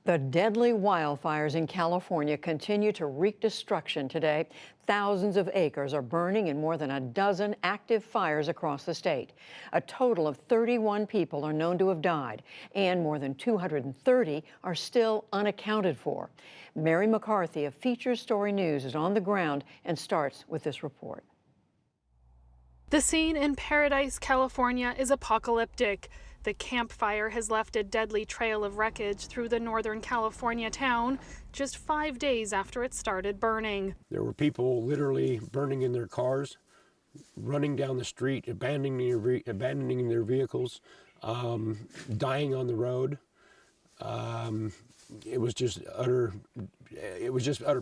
The deadly wildfires in California continue to wreak destruction today. Thousands of acres are burning in more than a dozen active fires across the state. A total of 31 people are known to have died, and more than 230 are still unaccounted for. Mary McCarthy of Feature Story News is on the ground and starts with this report. The scene in Paradise, California is apocalyptic. The Camp Fire has left a deadly trail of wreckage through the Northern California town just 5 days after it started burning. There were people literally burning in their cars, running down the street, abandoning their vehicles, dying on the road. It was just utter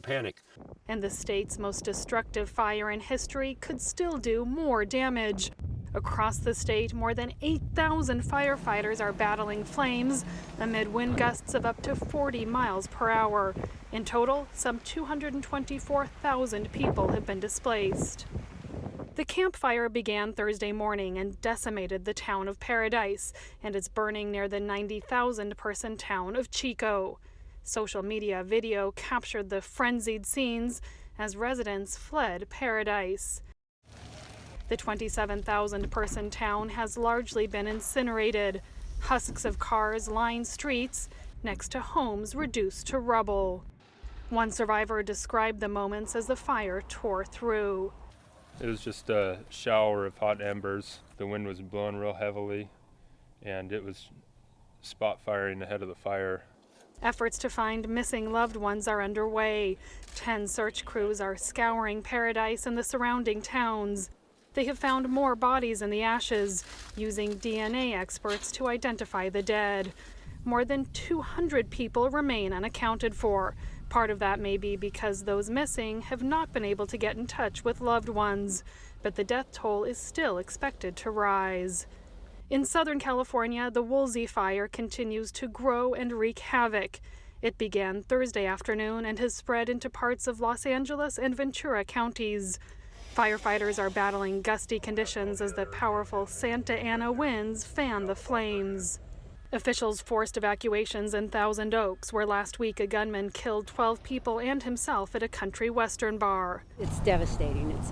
panic. And the state's most destructive fire in history could still do more damage. Across the state, more than 8,000 firefighters are battling flames amid wind gusts of up to 40 miles per hour. In total, some 224,000 people have been displaced. The Camp Fire began Thursday morning and decimated the town of Paradise, and it's burning near the 90,000-person town of Chico. Social media video captured the frenzied scenes as residents fled Paradise. The 27,000-person town has largely been incinerated. Husks of cars line streets next to homes reduced to rubble. One survivor described the moments as the fire tore through. It was just a shower of hot embers. The wind was blowing real heavily, and it was spot firing ahead of the fire. Efforts to find missing loved ones are underway. 10 search crews are scouring Paradise and the surrounding towns. They have found more bodies in the ashes, using DNA experts to identify the dead. More than 200 people remain unaccounted for. Part of that may be because those missing have not been able to get in touch with loved ones, but the death toll is still expected to rise. In Southern California, the Woolsey Fire continues to grow and wreak havoc. It began Thursday afternoon and has spread into parts of Los Angeles and Ventura counties. Firefighters are battling gusty conditions as the powerful Santa Ana winds fan the flames. Officials forced evacuations in Thousand Oaks, where last week a gunman killed 12 people and himself at a country western bar. It's devastating. It's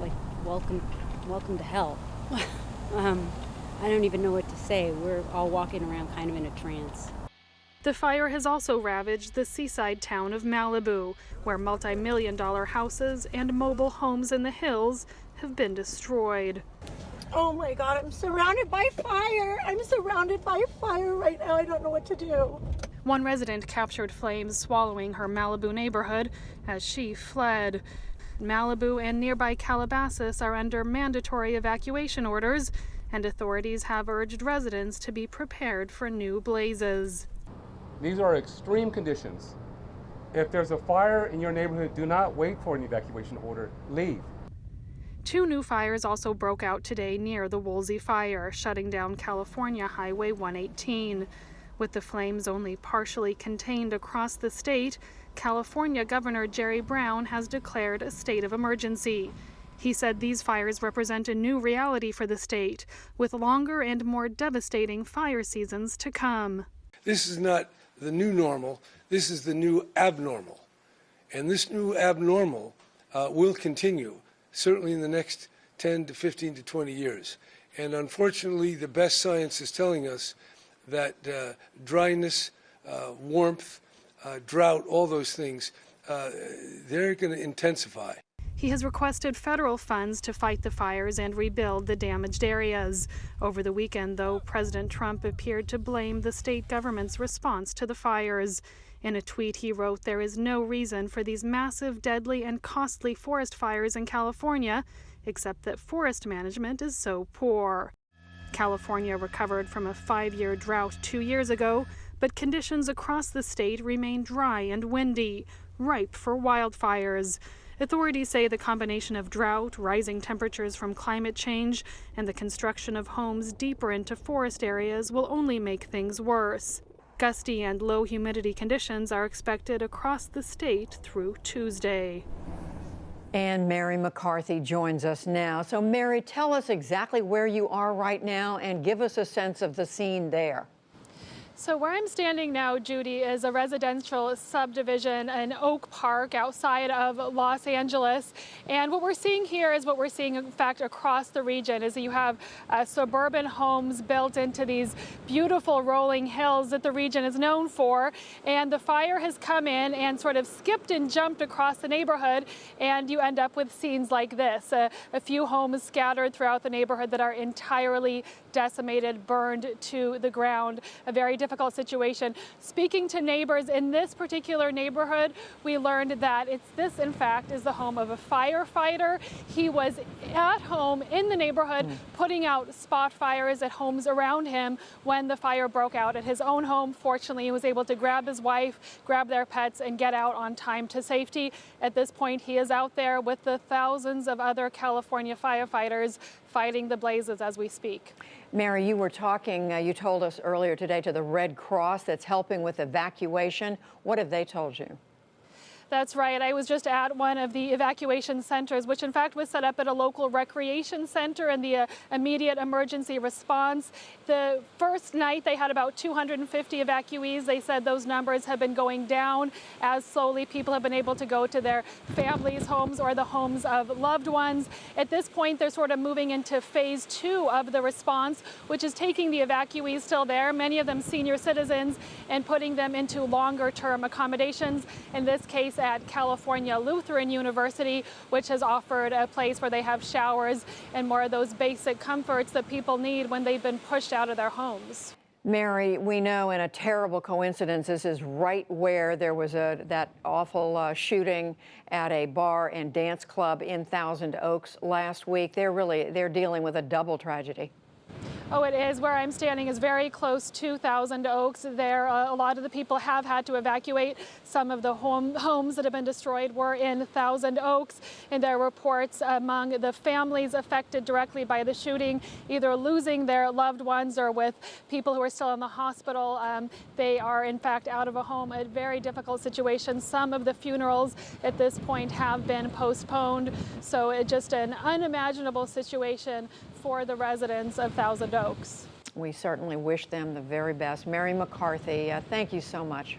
like welcome to hell. I don't even know what to say. We're all walking around kind of in a trance. The fire has also ravaged the seaside town of Malibu, where multi-million-dollar houses and mobile homes in the hills have been destroyed. Oh my God, I'm surrounded by fire. I'm surrounded by fire right now. I don't know what to do. One resident captured flames swallowing her Malibu neighborhood as she fled. Malibu and nearby Calabasas are under mandatory evacuation orders, and authorities have urged residents to be prepared for new blazes. These are extreme conditions. If there's a fire in your neighborhood, do not wait for an evacuation order. Leave. 2 new fires also broke out today near the Woolsey Fire, shutting down California Highway 118. With the flames only partially contained across the state, California Governor Jerry Brown has declared a state of emergency. He said these fires represent a new reality for the state, with longer and more devastating fire seasons to come. This is not the new normal, this is the new abnormal. And this new abnormal will continue, certainly in the next 10 to 15 to 20 years. And unfortunately, the best science is telling us that dryness, warmth, drought, all those things, they're going to intensify. He has requested federal funds to fight the fires and rebuild the damaged areas. Over the weekend, though, President Trump appeared to blame the state government's response to the fires. In a tweet, he wrote, "There is no reason for these massive, deadly, and costly forest fires in California, except that forest management is so poor." California recovered from a 5-year drought 2 years ago, but conditions across the state remain dry and windy, ripe for wildfires. Authorities say the combination of drought, rising temperatures from climate change, and the construction of homes deeper into forest areas will only make things worse. Gusty and low humidity conditions are expected across the state through Tuesday. And Mary McCarthy joins us now. So Mary, tell us exactly where you are right now and give us a sense of the scene there. So where I'm standing now, Judy, is a residential subdivision in Oak Park outside of Los Angeles. And what we're seeing here is what we're seeing, in fact, across the region, is that you have suburban homes built into these beautiful rolling hills that the region is known for. And the fire has come in and sort of skipped and jumped across the neighborhood, and you end up with scenes like this. A few homes scattered throughout the neighborhood that are entirely decimated, burned to the ground. A very difficult situation. Speaking to neighbors in this particular neighborhood, we learned that this, in fact, is the home of a firefighter. He was at home in the neighborhood putting out spot fires at homes around him when the fire broke out at his own home. Fortunately, he was able to grab his wife, grab their pets, and get out on time to safety. At this point, he is out there with the thousands of other California firefighters fighting the blazes as we speak. Mary, you were talking, you told us earlier today, to the Red Cross that's helping with evacuation. What have they told you? That's right. I was just at one of the evacuation centers, which in fact was set up at a local recreation center in the immediate emergency response. The first night they had about 250 evacuees. They said those numbers have been going down as slowly people have been able to go to their families' homes or the homes of loved ones. At this point, they're sort of moving into phase 2 of the response, which is taking the evacuees still there, many of them senior citizens, and putting them into longer-term accommodations. In this case, at California Lutheran University, which has offered a place where they have showers and more of those basic comforts that people need when they've been pushed out of their homes. Mary, we know in a terrible coincidence, this is right where there was that awful shooting at a bar and dance club in Thousand Oaks last week. They're dealing with a double tragedy. Oh, it is. Where I'm standing is very close to Thousand Oaks. There, a lot of the people have had to evacuate. Some of the homes that have been destroyed were in Thousand Oaks, and there are reports among the families affected directly by the shooting, either losing their loved ones or with people who are still in the hospital. They are, in fact, out of a home. A very difficult situation. Some of the funerals at this point have been postponed, so it's just an unimaginable situation for the residents of Thousand Oaks. We certainly wish them the very best. Mary McCarthy, thank you so much.